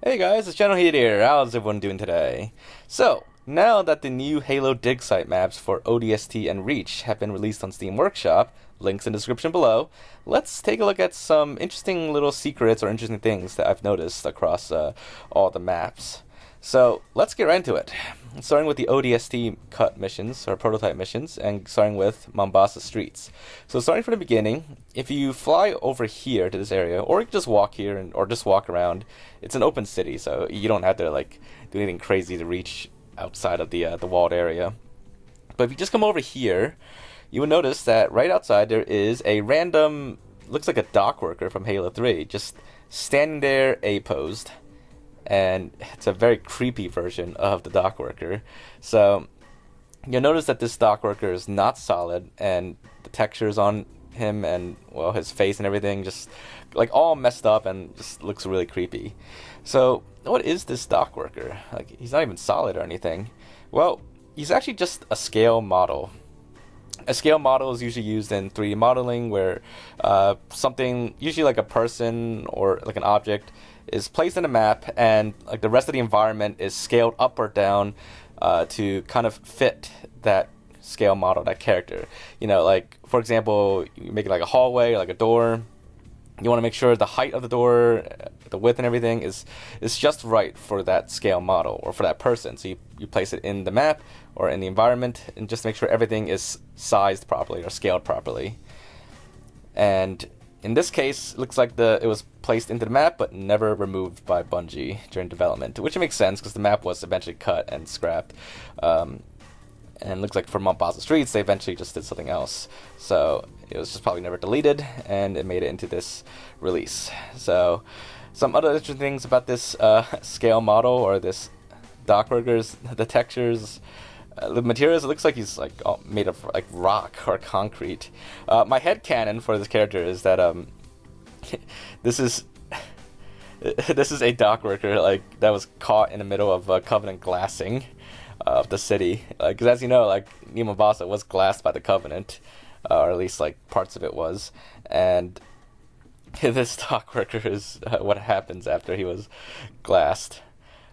Hey guys, it's Generalkidd here. How's everyone doing today? So, now that the new Halo Digsite maps for ODST and Reach have been released on Steam Workshop, links in the description below, let's take a look at some interesting little secrets or interesting things that I've noticed across all the maps. So, let's get right into it. Starting with the ODST cut missions, or prototype missions, and starting with Mombasa streets. So starting from the beginning, if you fly over here to this area, or you can just walk here, or just walk around, it's an open city, so you don't have to do anything crazy to reach outside of the walled area. But if you just come over here, you will notice that right outside there is a random, looks like a dock worker from Halo 3, just standing there A-posed. And it's a very creepy version of the dock worker. So you'll notice that this dock worker is not solid, and the textures on him and, well, his face and everything just like all messed up and just looks really creepy. So what is this dock worker? Like, he's not even solid or anything. Well, he's actually just a scale model. A scale model is usually used in 3D modeling where something, usually like a person or like an object, is placed in a map, and like the rest of the environment is scaled up or down to kind of fit that scale model, that character. You know, like for example, you make it like a hallway, like a door. You want to make sure the height of the door, the width and everything is just right for that scale model or for that person. So you place it in the map or in the environment and just make sure everything is sized properly or scaled properly. And in this case, it looks like it was placed into the map but never removed by Bungie during development, which makes sense because the map was eventually cut and scrapped. And it looks like for Mombasa Streets, they eventually just did something else. So it was just probably never deleted, and it made it into this release. So some other interesting things about this scale model or this dock workers, the textures, the materials, it looks like he's like all made of like rock or concrete. My headcanon for this character is that this is this is a dock worker like that was caught in the middle of Covenant glassing of the city. Because as you know, like New Mombasa was glassed by the Covenant, or at least like parts of it was, and this dock worker is what happens after he was glassed.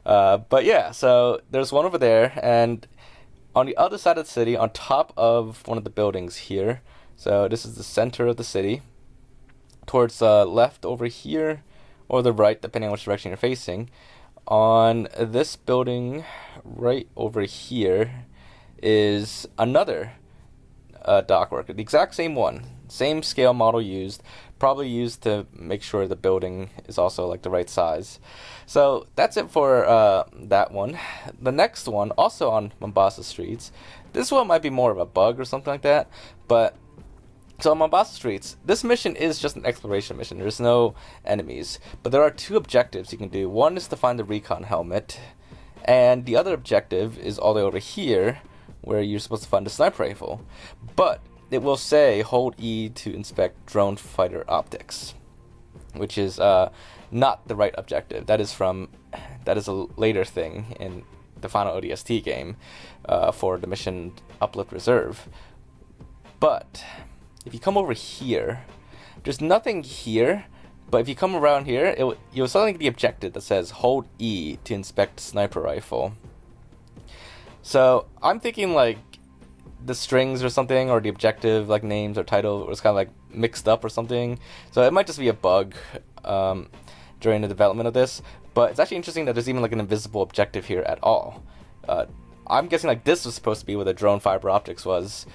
But yeah, so there's one over there, and on the other side of the city, on top of one of the buildings here, so this is the center of the city, towards left over here, or the right, depending on which direction you're facing, on this building right over here is another dock worker, the exact same one, same scale model used, probably used to make sure the building is also like the right size. So that's it for that one. The next one, also on Mombasa streets, this one might be more of a bug or something like that, but so on Mombasa streets, this mission is just an exploration mission. There's no enemies, but there are two objectives you can do. One is to find the recon helmet, and the other objective is all the way over here, where you're supposed to find the sniper rifle. But it will say hold E to inspect drone fighter optics, which is not the right objective. That is a later thing in the final ODST game for the mission Uplift Reserve. But if you come over here, there's nothing here. But if you come around here, you'll suddenly get the objective that says hold E to inspect sniper rifle. So I'm thinking like the strings or something, or the objective like names or title was kind of like mixed up or something. So it might just be a bug during the development of this. But it's actually interesting that there's even like an invisible objective here at all. I'm guessing like this was supposed to be where the drone fiber optics was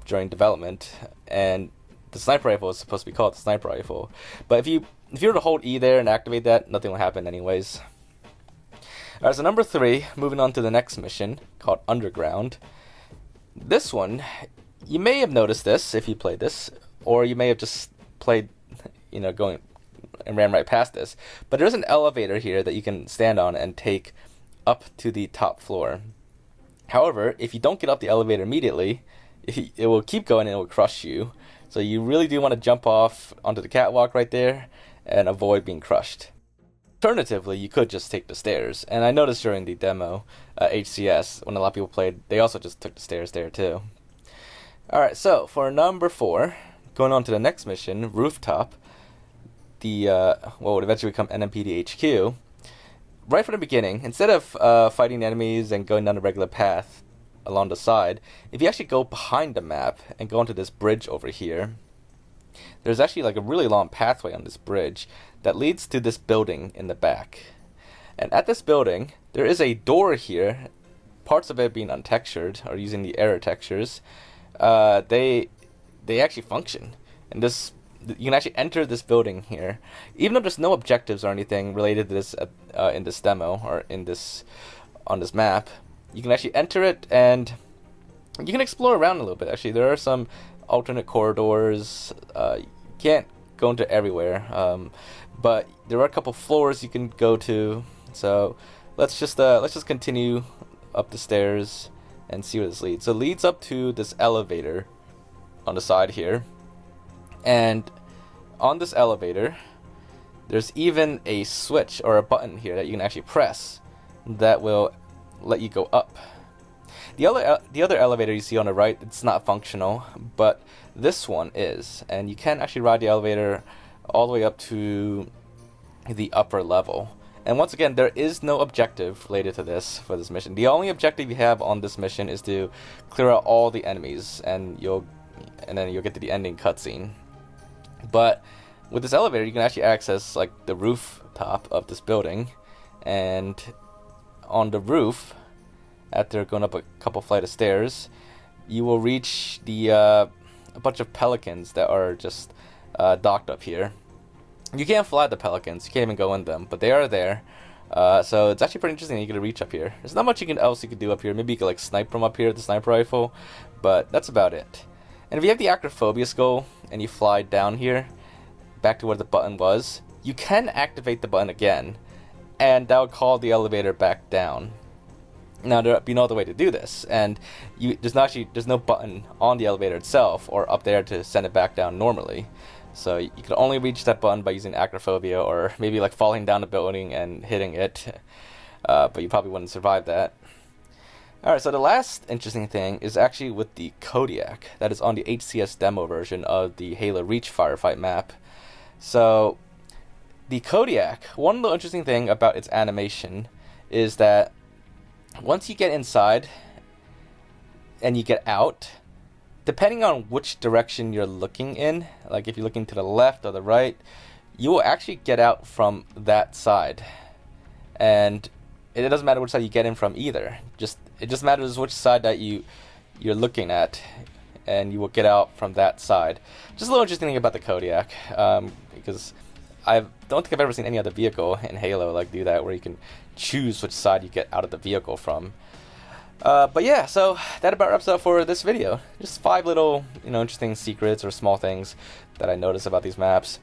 during development, and the sniper rifle is supposed to be called the sniper rifle. But if you were to hold E there and activate that, nothing will happen anyways. Alright, so number 3, moving on to the next mission called Underground. This one, you may have noticed this if you played this, or you may have just played, going and ran right past this. But there's an elevator here that you can stand on and take up to the top floor. However, if you don't get up the elevator immediately, it will keep going and it will crush you. So you really do want to jump off onto the catwalk right there and avoid being crushed. Alternatively, you could just take the stairs. And I noticed during the demo, HCS, when a lot of people played, they also just took the stairs there too. Alright, so for number 4, going on to the next mission, Rooftop, the what would eventually become NMPD HQ, right from the beginning, instead of fighting enemies and going down the regular path along the side, if you actually go behind the map and go onto this bridge over here, there's actually like a really long pathway on this bridge that leads to this building in the back. And at this building, there is a door here, parts of it being untextured or using the error textures. They actually function. And this, you can actually enter this building here, even though there's no objectives or anything related to this in this demo or in this on this map. You can actually enter it and you can explore around a little bit. Actually, there are some alternate corridors. You can't go into everywhere, but there are a couple floors you can go to. So let's just continue up the stairs and see where this leads. So it leads up to this elevator on the side here, and on this elevator there's even a switch or a button here that you can actually press that will let you go up. The other elevator you see on the right, it's not functional, but this one is, and you can actually ride the elevator all the way up to the upper level. And once again, there is no objective related to this for this mission. The only objective you have on this mission is to clear out all the enemies, and then you'll get to the ending cutscene. But with this elevator, you can actually access like the rooftop of this building, and on the roof, after going up a couple flight of stairs, you will reach the a bunch of pelicans that are just docked up here. You can't fly the pelicans, you can't even go in them, but they are there. So it's actually pretty interesting that you get to reach up here. There's not much else you can do up here. Maybe you could like snipe from up here with the sniper rifle, but that's about it. And if you have the acrophobia skull and you fly down here, back to where the button was, you can activate the button again, and that will call the elevator back down. Now there'll be no other way to do this, and there's no button on the elevator itself or up there to send it back down normally. So you can only reach that button by using acrophobia, or maybe like falling down a building and hitting it, but you probably wouldn't survive that. Alright, so the last interesting thing is actually with the Kodiak that is on the HCS demo version of the Halo Reach firefight map. So the Kodiak, one little interesting thing about its animation is that once you get inside and you get out, depending on which direction you're looking in, like if you're looking to the left or the right, you will actually get out from that side. And it doesn't matter which side you get in from either. It just matters which side that you're looking at, and you will get out from that side. Just a little interesting thing about the Kodiak, because I don't think I've ever seen any other vehicle in Halo like do that, where you can choose which side you get out of the vehicle from. But yeah, so that about wraps up for this video. Just 5 little, interesting secrets or small things that I noticed about these maps.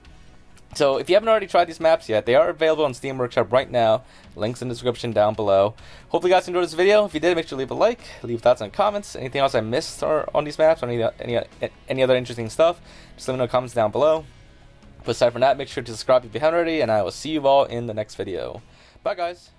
So if you haven't already tried these maps yet, they are available on Steam Workshop right now. Links in the description down below. Hopefully you guys enjoyed this video. If you did, make sure to leave a like, leave thoughts and comments. Anything else I missed or on these maps, or any other interesting stuff, just let me know in the comments down below. But aside from that, make sure to subscribe if you haven't already, and I will see you all in the next video. Bye guys!